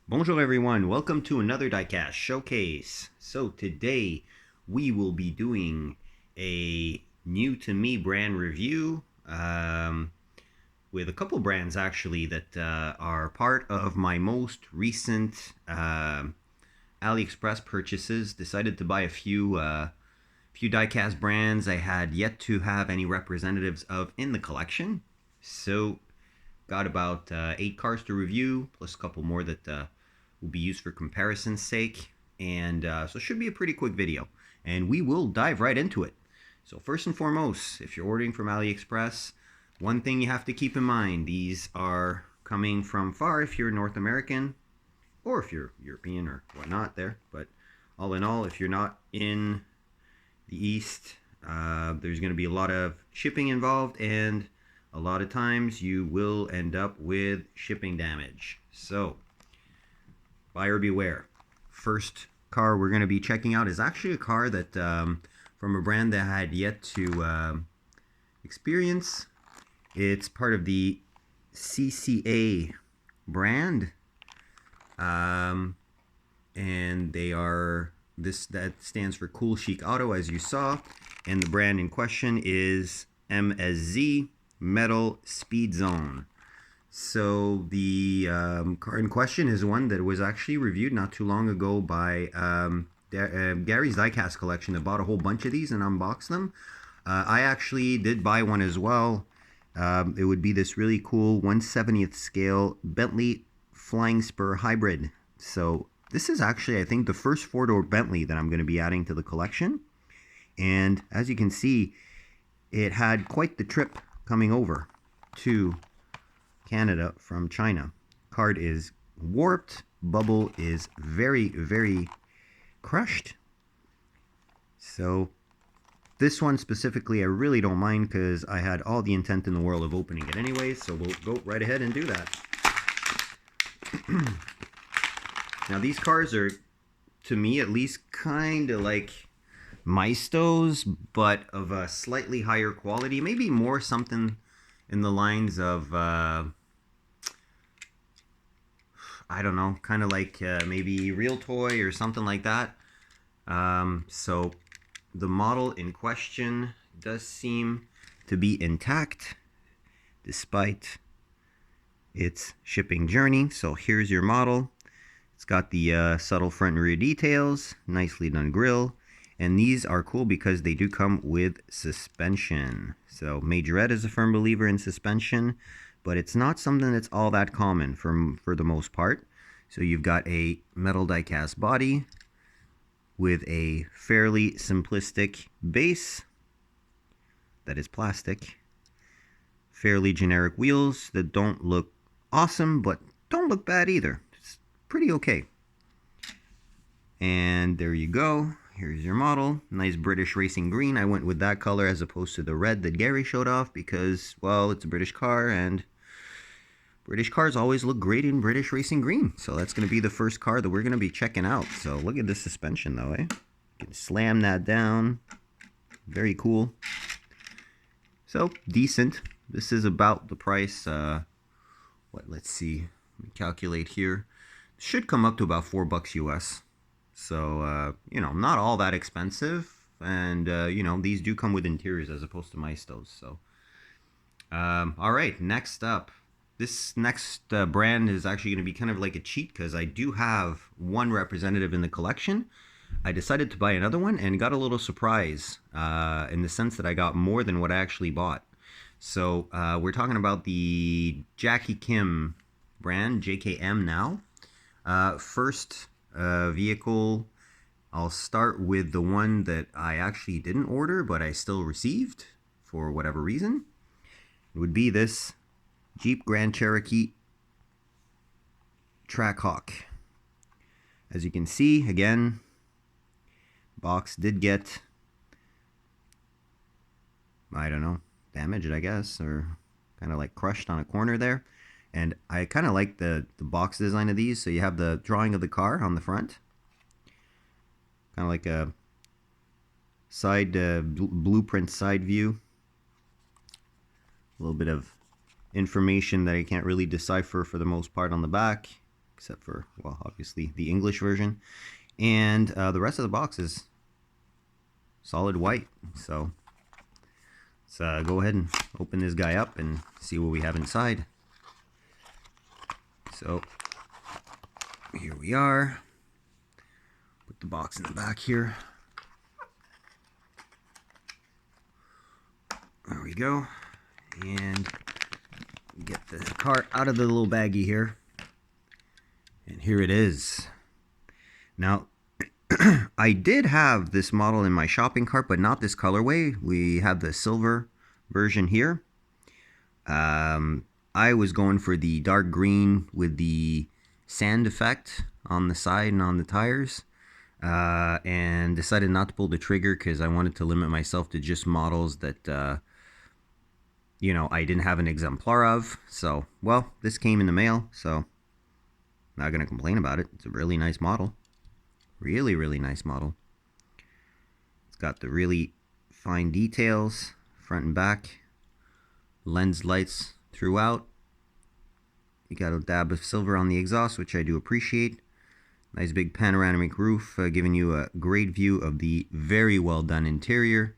Bonjour everyone, welcome to another Diecast showcase. So today we will be doing a new to me brand review with a couple brands actually that are part of my most recent AliExpress purchases. Decided to buy a few diecast brands I had yet to have any representatives of in the collection. So got about 8 cars to review, plus a couple more that will be used for comparison's sake. And so it should be a pretty quick video. And we will dive right into it. So first and foremost, if you're ordering from AliExpress, one thing you have to keep in mind, these are coming from far if you're North American, or if you're European or whatnot there. But all in all, if you're not in the East, there's going to be a lot of shipping involved, and a lot of times you will end up with shipping damage. So buyer beware. First car we're going to be checking out is actually a car that from a brand that I had yet to experience. It's part of the CCA brand, and they are that stands for Cool Chic Auto, as you saw, and the brand in question is MSZ Metal Speed Zone. So the car in question is one that was actually reviewed not too long ago by Gary's Diecast collection that bought a whole bunch of these and unboxed them. I actually did buy one as well. It would be this really cool 1/70th scale Bentley Flying Spur Hybrid. So this is actually, I think, the first four-door Bentley that I'm going to be adding to the collection. And as you can see, it had quite the trip coming over to Canada from China. Card is warped. Bubble is very, very crushed. So this one specifically I really don't mind because I had all the intent in the world of opening it anyways. So we'll go right ahead and do that. Now these cars are, to me at least, kind of like Maestos, but of a slightly higher quality. Maybe more something in the lines of, I don't know, kind of like maybe Real Toy or something like that. So the model in question does seem to be intact despite its shipping journey. So here's your model. It's got the subtle front and rear details, nicely done grille, and these are cool because they do come with suspension. So Majorette is a firm believer in suspension, but it's not something that's all that common for the most part. So you've got a metal diecast body with a fairly simplistic base that is plastic, fairly generic wheels that don't look awesome, but don't look bad either. It's pretty okay. And there you go. Here's your model. Nice British racing green. I went with that color as opposed to the red that Gary showed off because, well, it's a British car and British cars always look great in British racing green. So that's going to be the first car that we're going to be checking out. So look at this suspension though, eh? You can slam that down. Very cool. So decent. This is about the price. Let's see. Let me calculate here. Should come up to about $4 US. So, you know, not all that expensive. And, you know, these do come with interiors as opposed to Maestos. So, all right, next up. This next brand is actually going to be kind of like a cheat because I do have one representative in the collection. I decided to buy another one and got a little surprise in the sense that I got more than what I actually bought. So, we're talking about the Jackie Kim brand, JKM now. First vehicle, I'll start with the one that I actually didn't order but I still received for whatever reason. It would be this Jeep Grand Cherokee Trackhawk. As you can see, again, box did get, I don't know, damaged, I guess, or kind of like crushed on a corner there. And I kind of like the box design of these. So you have the drawing of the car on the front. Kind of like a side blueprint side view. A little bit of information that I can't really decipher for the most part on the back. except for, well, obviously the English version. And the rest of the box is solid white. So let's go ahead and open this guy up and see what we have inside. So here we are. Put the box in the back here. There we go. And get the cart out of the little baggie here. And here it is. Now, I did have this model in my shopping cart, but not this colorway. We have the silver version here. I was going for the dark green with the sand effect on the side and on the tires. And decided not to pull the trigger because I wanted to limit myself to just models that, you know, I didn't have an exemplar of. So, well, this came in the mail, so not going to complain about it. It's a really nice model. Really, really nice model. It's got the really fine details, front and back. Lens lights throughout. You got a dab of silver on the exhaust, which I do appreciate. Nice big panoramic roof, giving you a great view of the very well done interior,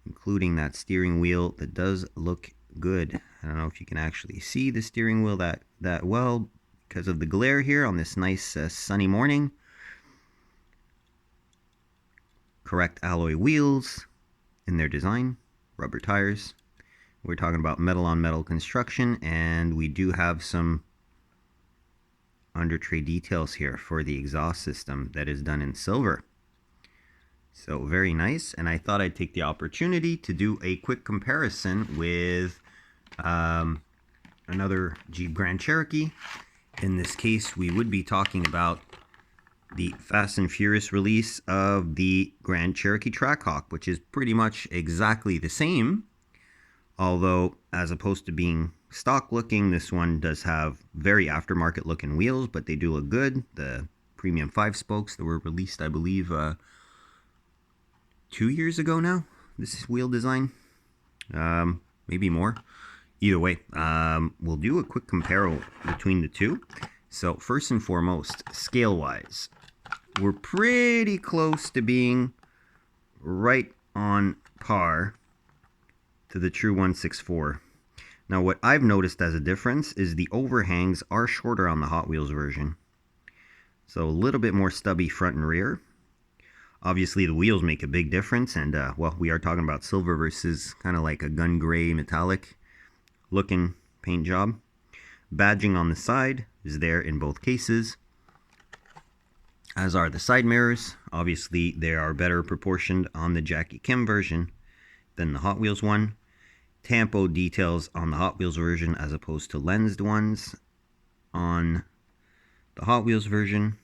including that steering wheel that does look good. I don't know if you can actually see the steering wheel that well because of the glare here on this nice sunny morning. Correct alloy wheels in their design, rubber tires. We're talking about metal on metal construction, and we do have some under tray details here for the exhaust system that is done in silver. So very nice, and I thought I'd take the opportunity to do a quick comparison with another Jeep Grand Cherokee. In this case, we would be talking about the Fast and Furious release of the Grand Cherokee Trackhawk, which is pretty much exactly the same, although as opposed to being stock looking, this one does have very aftermarket looking wheels, but they do look good. The premium 5 spokes that were released, I believe, 2 years ago now, this wheel design, maybe more. Either way, we'll do a quick comparison between the two. So first and foremost, scale wise, we're pretty close to being right on par to the true 164. Now what I've noticed as a difference is the overhangs are shorter on the Hot Wheels version. So a little bit more stubby front and rear. Obviously the wheels make a big difference, and well, we are talking about silver versus kind of like a gun gray metallic looking paint job. Badging on the side is there in both cases, as are the side mirrors. Obviously they are better proportioned on the Jackie Kim version than the Hot Wheels one. Tampo details on the Hot Wheels version as opposed to lensed ones on the Hot Wheels version.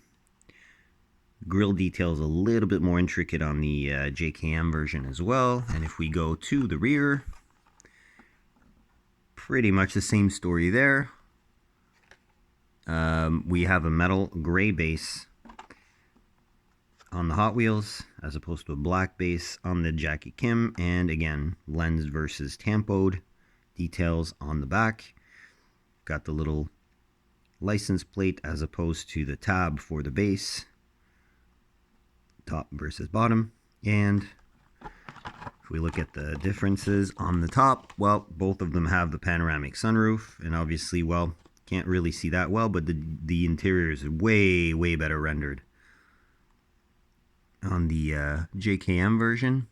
Grill details a little bit more intricate on the JKM version as well. And if we go to the rear, pretty much the same story there. We have a metal gray base on the Hot Wheels as opposed to a black base on the Jackie Kim, and again, lensed versus tampoed details on the back. Got the little license plate as opposed to the tab for the base, top versus bottom. And if we look at the differences on the top, well, both of them have the panoramic sunroof, and obviously, well, can't really see that well, but the interior is way better rendered on the JKM version.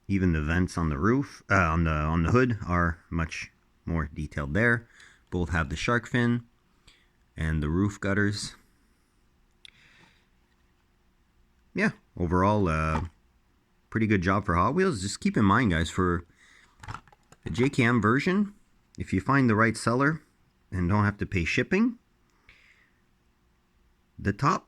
Even the vents on the roof, on the hood, are much more detailed there. Both have the shark fin and the roof gutters. Yeah, overall, pretty good job for Hot Wheels. Just keep in mind, guys, for the JKM version, if you find the right seller and don't have to pay shipping, the top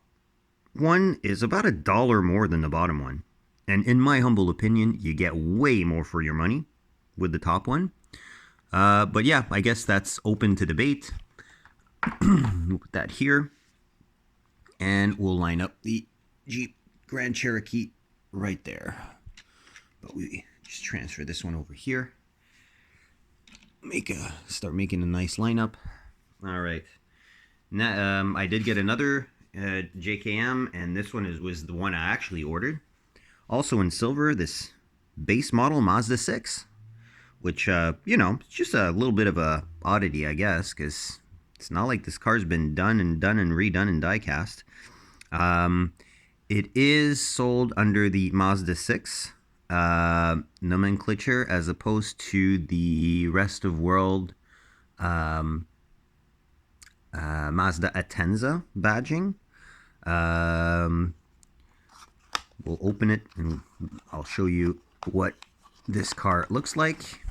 one is about $1 more than the bottom one. And in my humble opinion, you get way more for your money with the top one. But yeah, I guess that's open to debate. We'll put that here. And we'll line up the Jeep Grand Cherokee right there. But we just transfer this one over here. Start making a nice lineup. All right. Now, I did get another JKM, and this one was the one I actually ordered. Also in silver, this base model Mazda 6, which, it's just a little bit of a oddity, I guess, because it's not like this car's been done and redone in diecast. It is sold under the Mazda 6 nomenclature as opposed to the rest of world Mazda Atenza badging. We'll open it and I'll show you what this car looks like.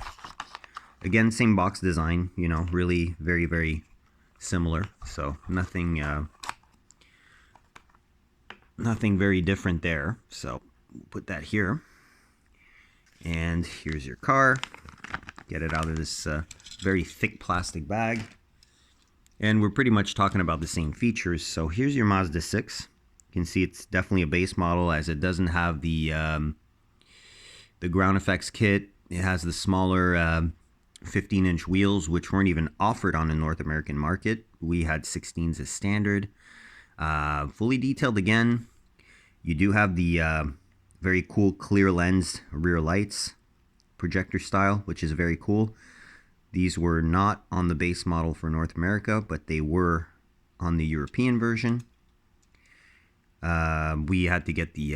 Again, same box design, really very, very similar. So nothing very different there. So we'll put that here. And here's your car. Get it out of this very thick plastic bag. And we're pretty much talking about the same features. So here's your Mazda 6. You can see it's definitely a base model, as it doesn't have the ground effects kit. It has the smaller 15-inch wheels, which weren't even offered on the North American market. We had 16s as standard. Fully detailed again. You do have the very cool clear lens rear lights, projector style, which is very cool. These were not on the base model for North America, but they were on the European version. We had to get the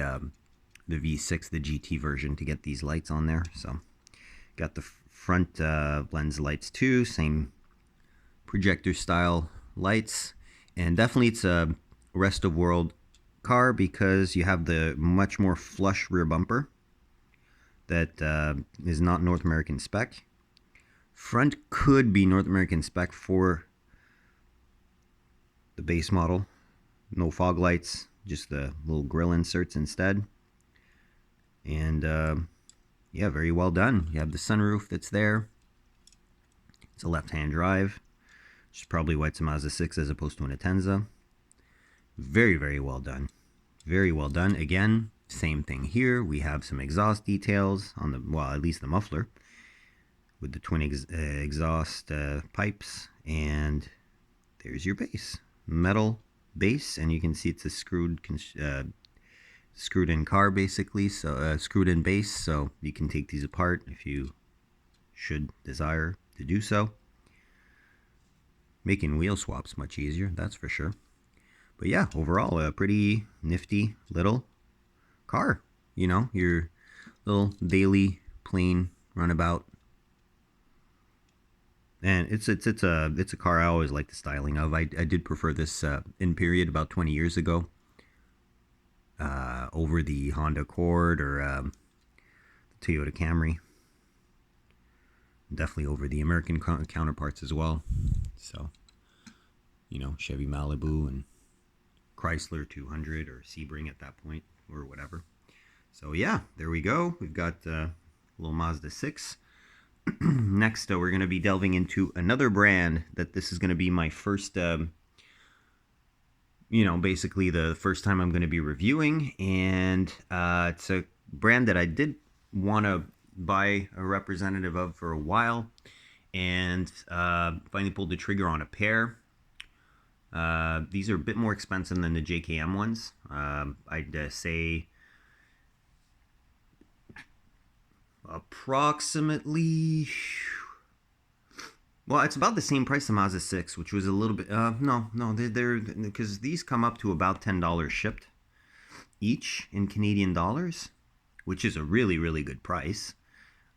V6, the GT version, to get these lights on there. So got the front lens lights too, same projector style lights. And definitely it's a rest of world car because you have the much more flush rear bumper that is not North American spec. Front could be North American spec for the base model. No fog lights, just the little grill inserts instead. And yeah, very well done. You have the sunroof that's there. It's a left-hand drive, which is probably why it's a Mazda 6 as opposed to an Atenza. Very, very well done. Very well done. Again, same thing here. We have some exhaust details on the, well, at least the muffler, with the twin exhaust pipes. And there's your base. Metal base, and you can see it's a screwed in car basically, so screwed in base, so you can take these apart if you should desire to do so. Making wheel swaps much easier, that's for sure. But yeah, overall a pretty nifty little car. Your little daily plain runabout. And it's a car I always like the styling of. I did prefer this in period about 20 years ago over the Honda Accord or the Toyota Camry. Definitely over the American counterparts as well. So, Chevy Malibu and Chrysler 200 or Sebring at that point or whatever. So yeah, there we go. We've got a little Mazda 6. Next, we're going to be delving into another brand that this is going to be my first, basically the first time I'm going to be reviewing. And it's a brand that I did want to buy a representative of for a while. And finally pulled the trigger on a pair. These are a bit more expensive than the JKM ones. I'd say approximately, well, it's about the same price as Mazda 6, which was a little bit, they're because these come up to about $10 shipped each in Canadian dollars, which is a really, really good price.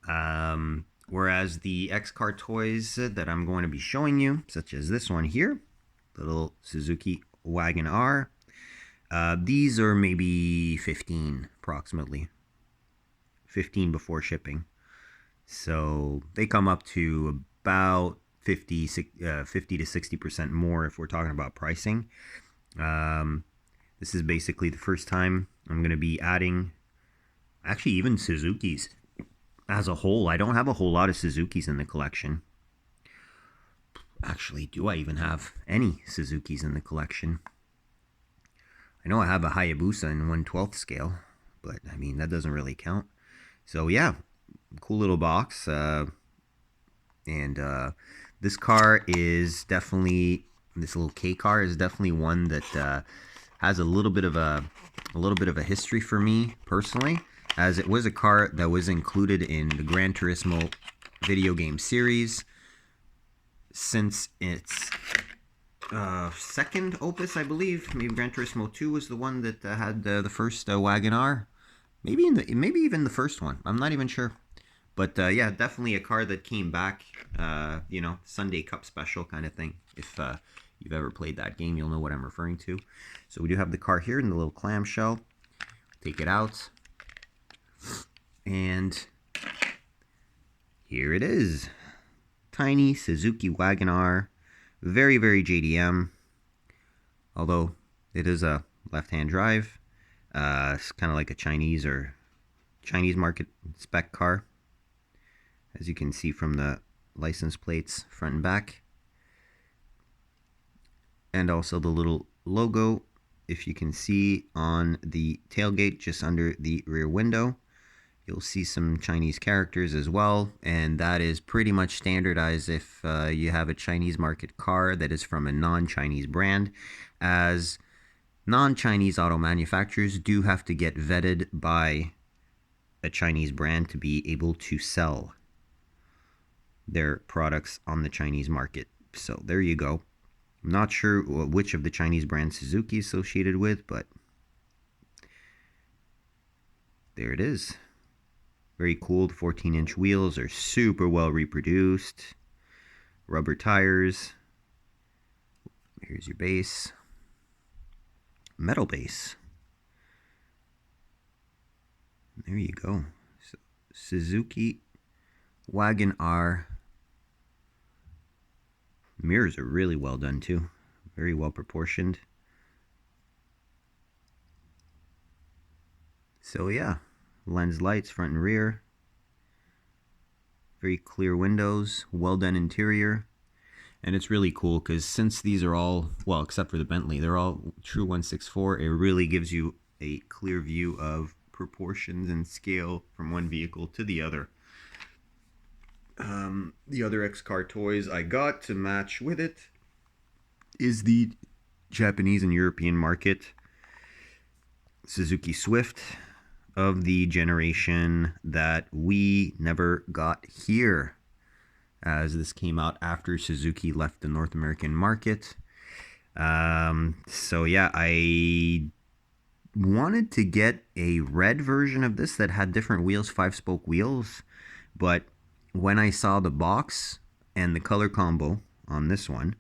Whereas the XCarToys that I'm going to be showing you, such as this one here, the little Suzuki Wagon R, these are maybe 15 approximately. 15 before shipping. So they come up to about 50 to 60% more if we're talking about pricing. This is basically the first time I'm going to be adding, actually even Suzuki's as a whole. I don't have a whole lot of Suzuki's in the collection. Actually, do I even have any Suzuki's in the collection? I know I have a Hayabusa in 1/12 scale, but I mean, that doesn't really count. So yeah, cool little box. And This car is definitely, this little K car is definitely one that has a little bit of a history for me personally, as it was a car that was included in the Gran Turismo video game series since its second opus, I believe. Maybe Gran Turismo 2 was the one that had the first Wagon-R. Maybe even the first one. I'm not even sure. But yeah, definitely a car that came back, you know, Sunday Cup special kind of thing. If you've ever played that game, you'll know what I'm referring to. So we do have the car here in the little clamshell. Take it out. And here it is. Tiny Suzuki Wagon-R. Very, very JDM. Although it is a left-hand drive. It's kind of like a Chinese market spec car. As you can see from the license plates front and back. And also the little logo, if you can see on the tailgate just under the rear window. You'll see some Chinese characters as well, and that is pretty much standardized if you have a Chinese market car that is from a non-Chinese brand, as non-Chinese auto manufacturers do have to get vetted by a Chinese brand to be able to sell their products on the Chinese market. So there you go. I'm not sure which of the Chinese brands Suzuki is associated with, but there it is. Very cool. The 14-inch wheels are super well reproduced. Rubber tires. Here's your base. Metal base. There you go. So, Suzuki Wagon-R. Mirrors are really well done too. Very well proportioned. So yeah, lens lights front and rear. Very clear windows, well done interior. And it's really cool because since these are all, well, except for the Bentley, they're all true 164. It really gives you a clear view of proportions and scale from one vehicle to the other. The other XCarToys I got to match with it is the Japanese and European market Suzuki Swift of the generation that we never got here, as this came out after Suzuki left the North American market. So yeah, I wanted to get a red version of this that had different wheels, 5-spoke wheels, but when I saw the box and the color combo on this one,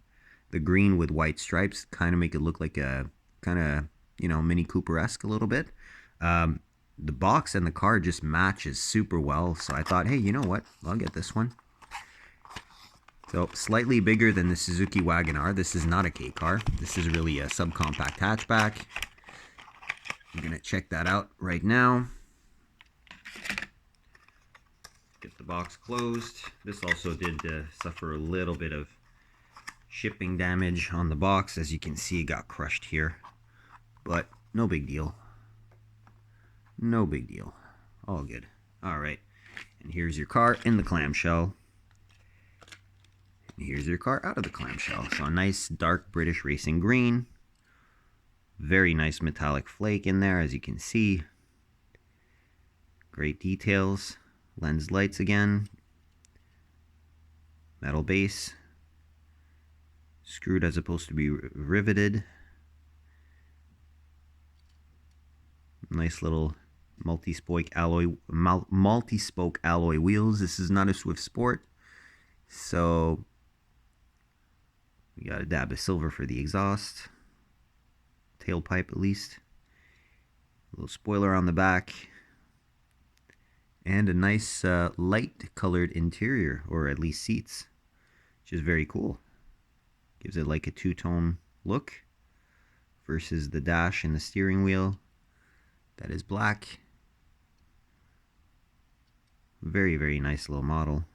the green with white stripes kind of make it look like a kind of, you know, Mini Cooper-esque a little bit. The box and the car just matches super well, so I thought, hey, you know what? I'll get this one. So slightly bigger than the Suzuki Wagon-R. This is not a K car. This is really a subcompact hatchback. I'm gonna check that out right now. Get the box closed. This also did suffer a little bit of shipping damage on the box. As you can see, it got crushed here, but no big deal. No big deal. All good. All right. And here's your car in the clamshell. And here's your car out of the clamshell. So a nice dark British racing green. Very nice metallic flake in there, as you can see. Great details. Lens lights again. Metal base. Screwed as opposed to be riveted. Nice little multi-spoke alloy wheels. This is not a Swift Sport, so we got a dab of silver for the exhaust, tailpipe at least, a little spoiler on the back, and a nice light colored interior, or at least seats, which is very cool. Gives it like a two-tone look versus the dash and the steering wheel that is black. Very, very nice little model.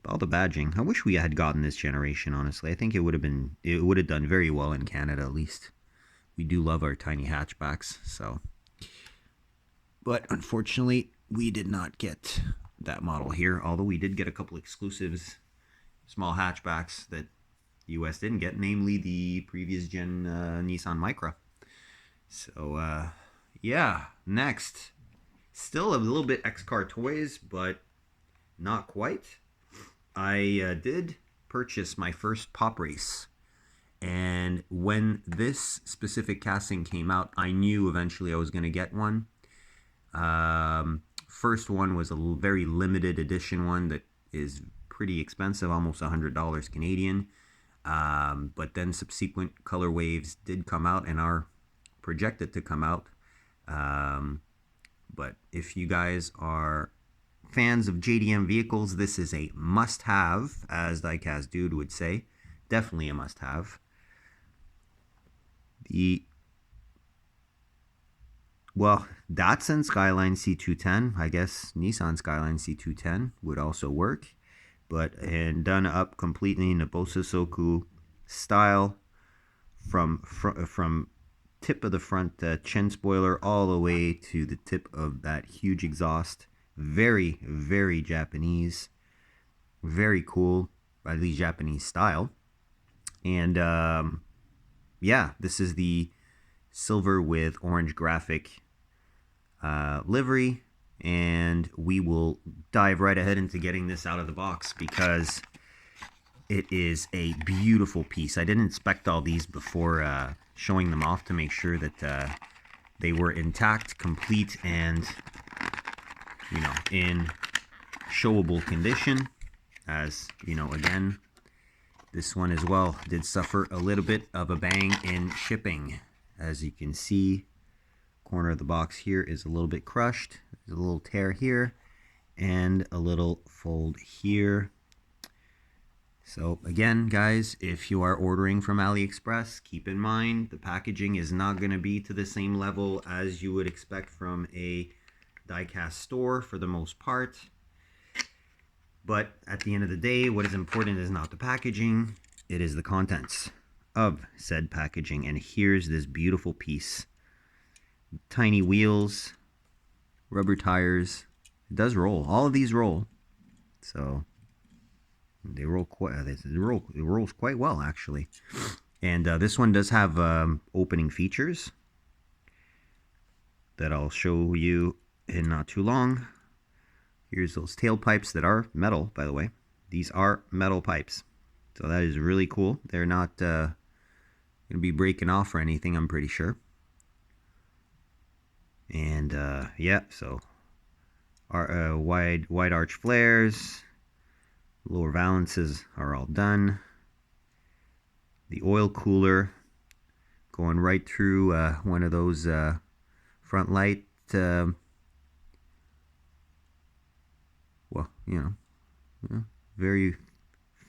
All the badging. I wish we had gotten this generation, honestly. I think it would have done very well in Canada, at least. We do love our tiny hatchbacks, so. But unfortunately, we did not get that model here, although we did get a couple exclusives small hatchbacks that US didn't get, namely the previous gen Nissan Micra. So yeah, next, still a little bit XCarToys, but not quite. I did purchase my first Poprace, and when this specific casting came out, I knew eventually I was going to get one. First one was a very limited edition one that is pretty expensive, almost $100 Canadian. But then subsequent color waves did come out and are projected to come out. But if you guys are fans of JDM vehicles, this is a must-have, as Diecast Dude would say. Definitely a must-have. Well, Datsun Skyline C210, I guess Nissan Skyline C210 would also work, and done up completely in the Bososoku style, from tip of the front chin spoiler all the way to the tip of that huge exhaust. Very, very Japanese, very cool, at least Japanese style. And yeah, this is the silver with orange graphic livery, and we will dive right ahead into getting this out of the box because it is a beautiful piece. I didn't inspect all these before showing them off to make sure that they were intact, complete, and in showable condition. As again, this one as well did suffer a little bit of a bang in shipping. As you can see, corner of the box here is a little bit crushed. There's a little tear here and a little fold here. So again, guys, if you are ordering from AliExpress, keep in mind the packaging is not going to be to the same level as you would expect from a diecast store for the most part. But at the end of the day, what is important is not the packaging, it is the contents of said packaging. And here's this beautiful piece. Tiny wheels, rubber tires. It does roll. All of these roll. So they roll quite. It rolls quite well, actually. And this one does have opening features that I'll show you in not too long. Here's those tailpipes that are metal, by the way. These are metal pipes. So that is really cool. They're not going to be breaking off or anything, I'm pretty sure. And yeah, so our wide arch flares, lower valances are all done. The oil cooler going right through one of those front light, well, very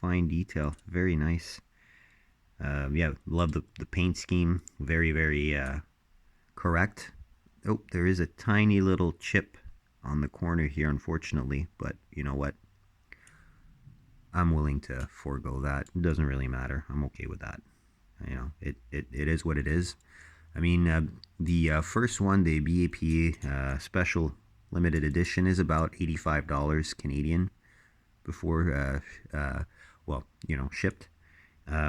fine detail, very nice. Yeah, love the paint scheme, very, very correct. Oh, there is a tiny little chip on the corner here, unfortunately, but you know what? I'm willing to forego that. It doesn't really matter. I'm okay with that. It is what it is. I mean, the first one, the BAP special limited edition, is about $85 Canadian before, well, shipped.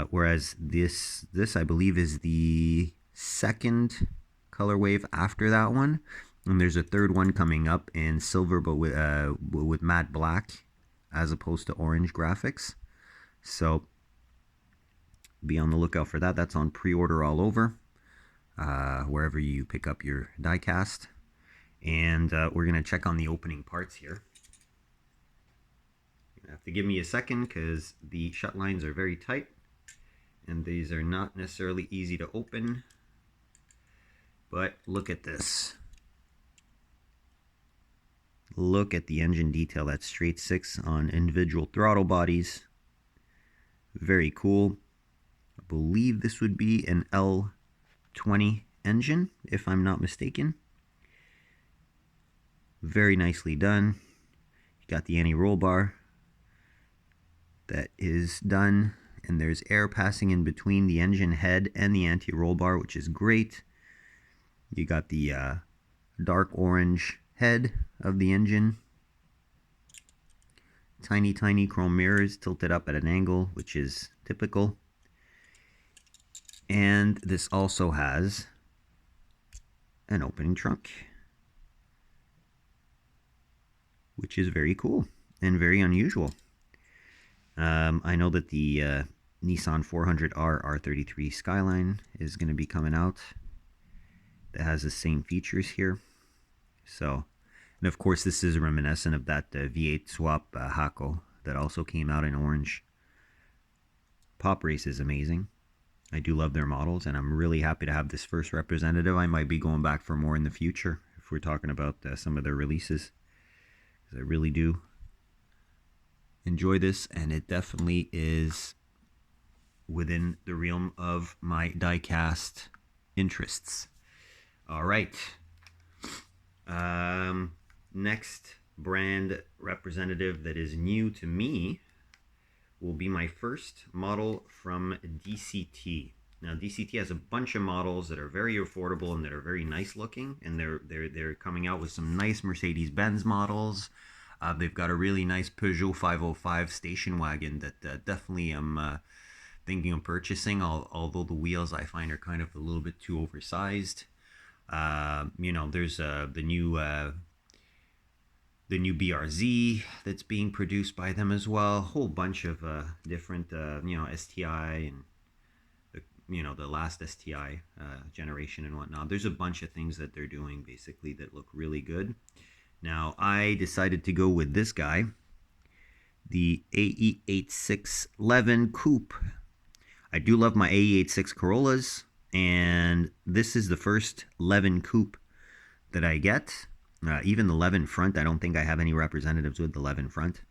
Whereas this I believe is the second color wave after that one, and there's a third one coming up in silver, but with matte black as opposed to orange graphics. So be on the lookout for that. That's on pre-order all over, wherever you pick up your diecast. And we're gonna check on the opening parts here. You have to give me a second because the shut lines are very tight, and these are not necessarily easy to open. But look at this. Look at the engine detail. That's straight 6 on individual throttle bodies. Very cool. I believe this would be an L20 engine, if I'm not mistaken. Very nicely done. You got the anti-roll bar. That is done. And there's air passing in between the engine head and the anti-roll bar, which is great. You got the dark orange head of the engine. tiny, tiny chrome mirrors tilted up at an angle, which is typical. And this also has an opening trunk, which is very cool and very unusual. I know that the Nissan 400R R33 Skyline is going to be coming out. That has the same features here. So, and of course, this is reminiscent of that V8 swap Hako that also came out in orange. Poprace is amazing. I do love their models, and I'm really happy to have this first representative. I might be going back for more in the future if we're talking about some of their releases, because I really do enjoy this, and it definitely is within the realm of my diecast interests. All right. Next brand representative that is new to me will be my first model from DCT. Now, DCT has a bunch of models that are very affordable and that are very nice looking, and they're coming out with some nice Mercedes-Benz models. They've got a really nice Peugeot 505 station wagon that definitely I'm thinking of purchasing, although the wheels I find are kind of a little bit too oversized. You know, there's the new BRZ that's being produced by them as well. A whole bunch of different, you know, STI and the last STI generation and whatnot. There's a bunch of things that they're doing basically that look really good. Now, I decided to go with this guy, the AE8611 Coupe. I do love my AE86 Corollas, and this is the first 11 Coupe that I get. Even the 11 front, I don't think I have any representatives with the 11 front.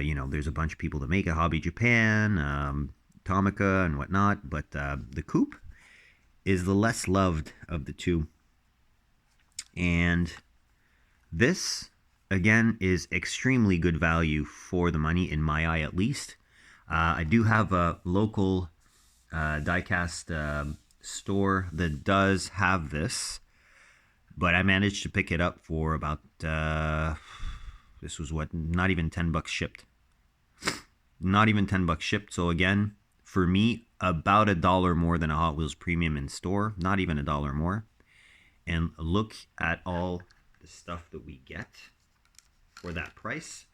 You know, there's a bunch of people that make it, Hobby Japan, Tomica, and whatnot, but the Coupe is the less loved of the two. And this, again, is extremely good value for the money, in my eye at least. I do have a local diecast store that does have this, but I managed to pick it up for about, this was what, not even 10 bucks shipped. Not even 10 bucks shipped. So again, for me, about $1 more than a Hot Wheels Premium in store. Not even $1 more. And look at all the stuff that we get for that price.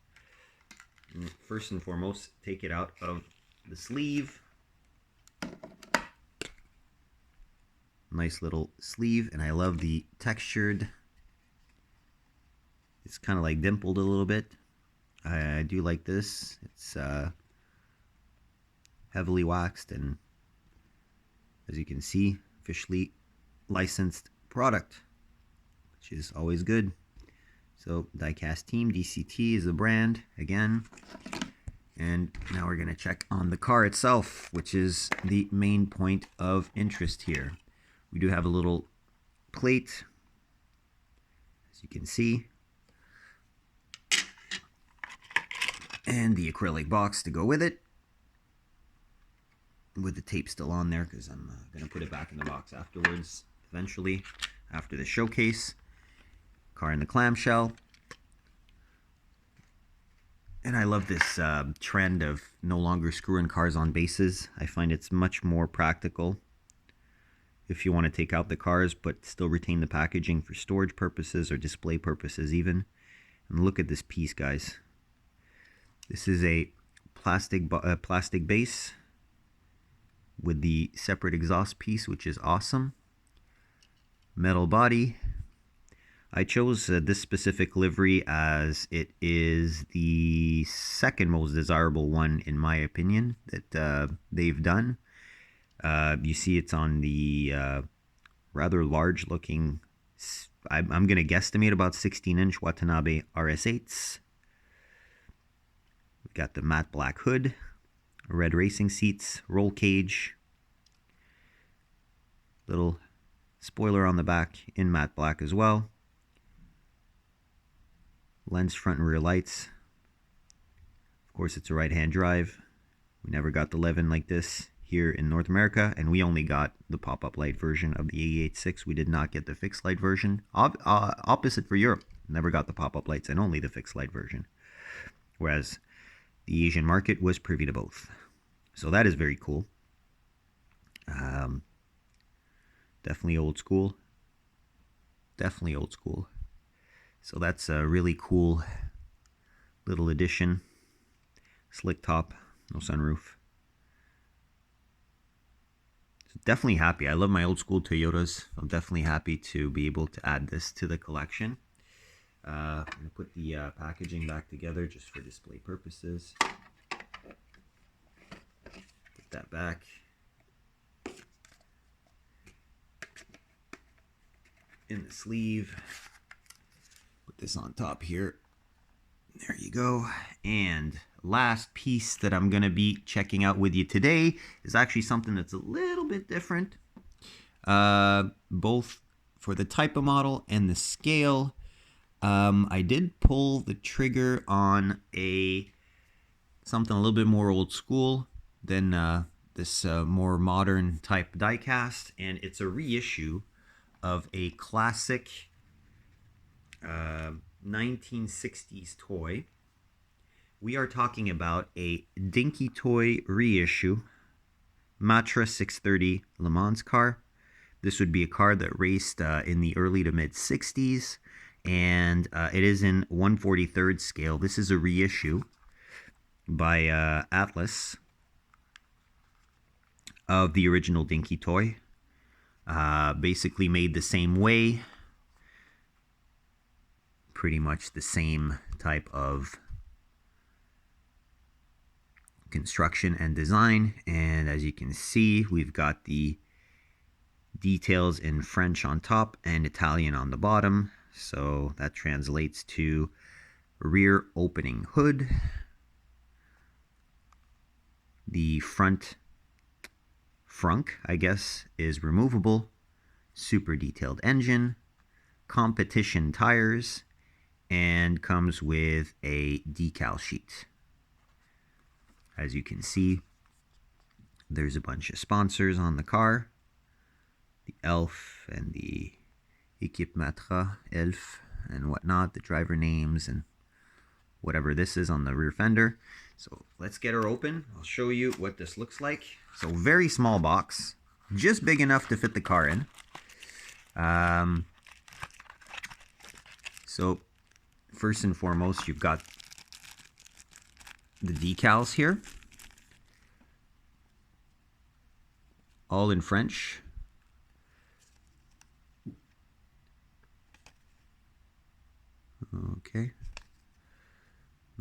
And first and foremost, take it out of the sleeve. Nice little sleeve, and I love the textured. It's kind of like dimpled a little bit. I do like this. It's heavily waxed, and as you can see, officially licensed product, which is always good. So Diecast Team, DCT is the brand again. And now we're going to check on the car itself, which is the main point of interest here. We do have a little plate, as you can see, and the acrylic box to go with it, with the tape still on there, because I'm going to put it back in the box afterwards, eventually, after the showcase. Car in the clamshell. And I love this trend of no longer screwing cars on bases. I find it's much more practical if you want to take out the cars but still retain the packaging for storage purposes or display purposes even. And look at this piece, guys. This is a plastic base with the separate exhaust piece, which is awesome. Metal body. I chose this specific livery as it is the second most desirable one, in my opinion, that they've done. You see it's on the rather large looking, I'm going to guesstimate about 16-inch Watanabe RS8s. We've got the matte black hood, red racing seats, roll cage, little spoiler on the back in matte black as well. Lens front and rear lights. Of course, it's a right-hand drive. We never got the 11 like this here in North America, and we only got the pop-up light version of the AE86. We did not get the fixed light version. Opposite for Europe. Never got the pop-up lights and only the fixed light version. whereas the Asian market was privy to both. So that is very cool. Definitely old school. Definitely old school. So that's a really cool little addition. Slick top, no sunroof. So definitely happy. I love my old school Toyotas. I'm definitely happy to be able to add this to the collection. I'm going to put the packaging back together just for display purposes. Put that back. In the sleeve. Put this on top here. There you go. And last piece that I'm going to be checking out with you today is actually something that's a little bit different. Both for the type of model and the scale. I did pull the trigger on something a little bit more old school than this more modern type diecast, and it's a reissue of a classic 1960s toy. We are talking about a Dinky Toy reissue Matra 630 Le Mans car. This would be a car that raced in the early to mid 60s, and it is in 1/43rd scale. This is a reissue by Atlas of the original Dinky Toy. Basically made the same way. Pretty much the same type of construction and design. And as you can see, we've got the details in French on top and Italian on the bottom. So that translates to rear opening hood. The front frunk, I guess, is removable. Super detailed engine. Competition tires. And comes with a decal sheet. As you can see, there's a bunch of sponsors on the car. The Elf and the Equipe Matra, Elf and whatnot, the driver names and whatever this is on the rear fender. So let's get her open. I'll show you what this looks like. So very small box, just big enough to fit the car in. So first and foremost, you've got the decals here, all in French. Okay.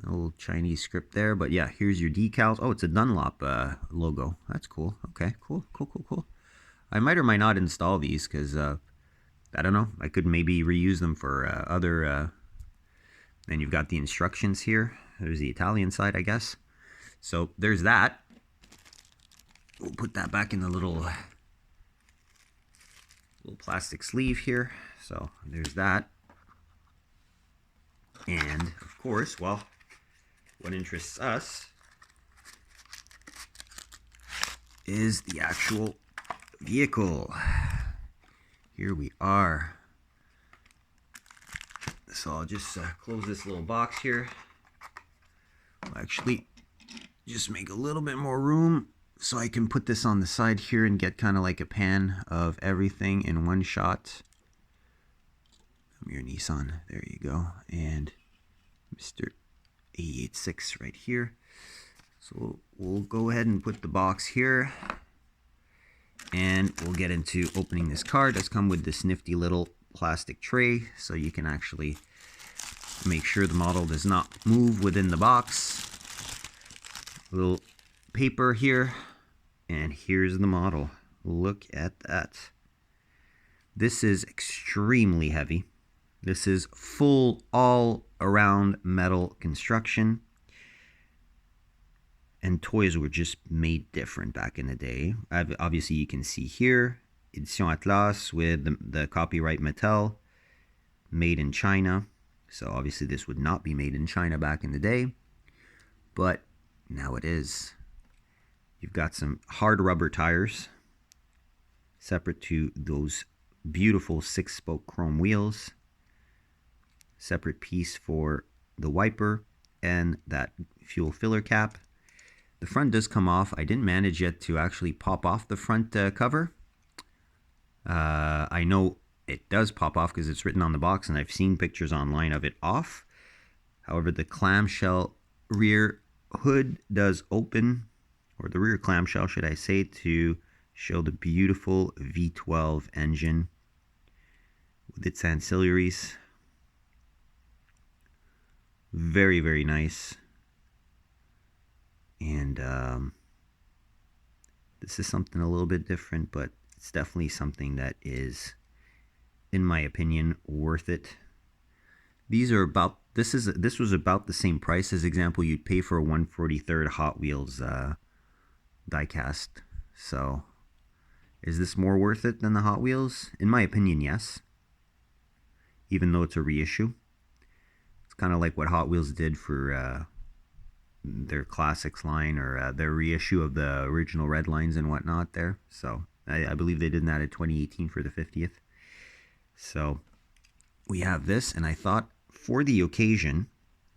A little Chinese script there, but yeah, here's your decals. Oh, it's a Dunlop logo. That's cool. Okay, cool. I might or might not install these because I don't know. I could maybe reuse them for other. Then you've got the instructions here. There's the Italian side, I guess. So there's that. We'll put that back in the little plastic sleeve here. So there's that. And of course, well, what interests us is the actual vehicle. Here we are. So I'll just close this little box here. I'll actually just make a little bit more room so I can put this on the side here and get kind of like a pan of everything in one shot. Come here, Nissan. There you go. And Mr. 886 right here. So we'll go ahead and put the box here. And we'll get into opening this car. It does come with this nifty little plastic tray, so you can actually make sure the model does not move within the box. A little paper here, and here's the model. Look at that. This is extremely heavy. This is full all around metal construction. And toys were just made different back in the day. Obviously, you can see here, Edition Atlas with the copyright Mattel, made in China. So obviously this would not be made in China back in the day, but now it is. You've got some hard rubber tires, separate to those beautiful 6-spoke chrome wheels. Separate piece for the wiper and that fuel filler cap. The front does come off. I didn't manage yet to actually pop off the front cover. I know it does pop off because it's written on the box, and I've seen pictures online of it off. However, the clamshell rear hood does open, or the rear clamshell, should I say, to show the beautiful V12 engine with its ancillaries. Very, very nice. And this is something a little bit different, but it's definitely something that is, in my opinion, worth it. These are about, this was about the same price as example you'd pay for a 1/43 Hot Wheels diecast. So is this more worth it than the Hot Wheels? In my opinion, yes. Even though it's a reissue. It's kind of like what Hot Wheels did for their classics line, or their reissue of the original red lines and whatnot there. So I believe they did that in 2018 for the 50th. So we have this, and I thought for the occasion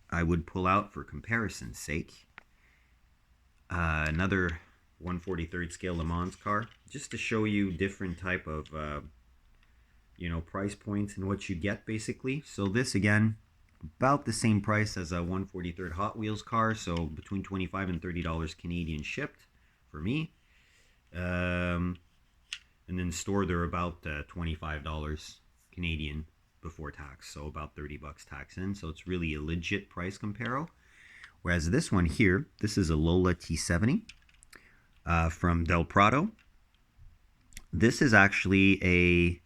I would pull out, for comparison's sake, another 1/43 scale Le Mans car, just to show you different type of price points and what you get basically. So this, again, about the same price as a 1/43 Hot Wheels car, so between $25 and $30 Canadian shipped for me. And then store they're about $25 Canadian before tax, so about 30 bucks tax in. So it's really a legit price comparo. Whereas this one here, this is a Lola T70 from Del Prado. This is actually a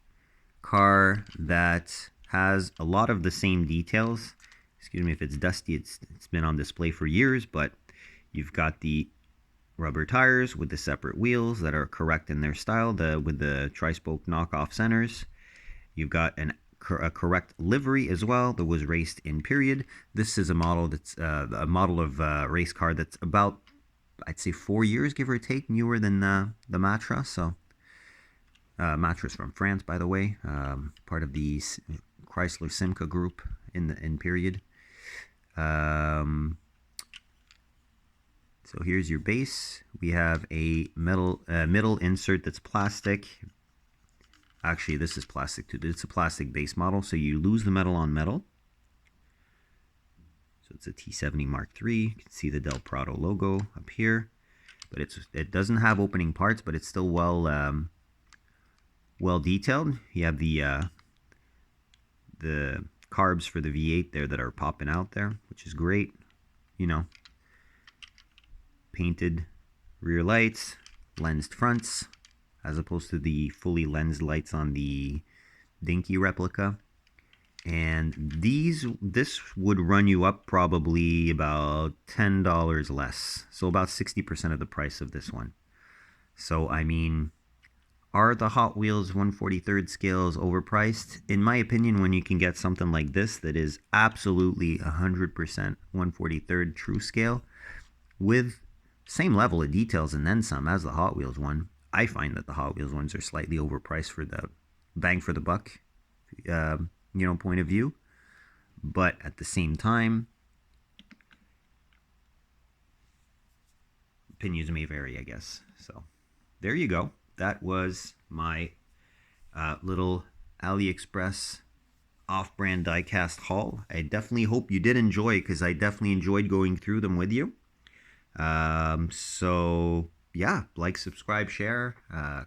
car that has a lot of the same details. Excuse me if it's dusty, it's been on display for years, but you've got the rubber tires with the separate wheels that are correct in their style, with the tri-spoke knockoff centers. You've got a correct livery as well that was raced in period. This is a model that's a model of race car that's about, I'd say, 4 years, give or take, newer than the Matra. So Matra's from France, by the way, part of the Chrysler Simca group in period. So here's your base. We have a middle insert that's plastic. Actually, this is plastic too. It's a plastic base model, so you lose the metal on metal. So it's a T70 Mark III. You can see the Del Prado logo up here, but it doesn't have opening parts, but it's still well detailed. You have the carbs for the V8 there that are popping out there, which is great. Painted rear lights, lensed fronts, as opposed to the fully lensed lights on the Dinky replica. And this would run you up probably about $10 less, so about 60% of the price of this one. So I mean, are the Hot Wheels 1/43 scales overpriced? In my opinion, when you can get something like this that is absolutely 100% 1/43 true scale with same level of details and then some as the Hot Wheels one, I find that the Hot Wheels ones are slightly overpriced for the bang for the buck point of view. But at the same time, opinions may vary, I guess. So there you go. That was my little AliExpress off-brand diecast haul. I definitely hope you did enjoy, because I definitely enjoyed going through them with you. So yeah, like, subscribe, share,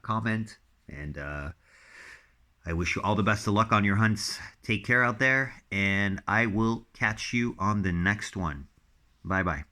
comment, and I wish you all the best of luck on your hunts. Take care out there, and I will catch you on the next one. Bye bye.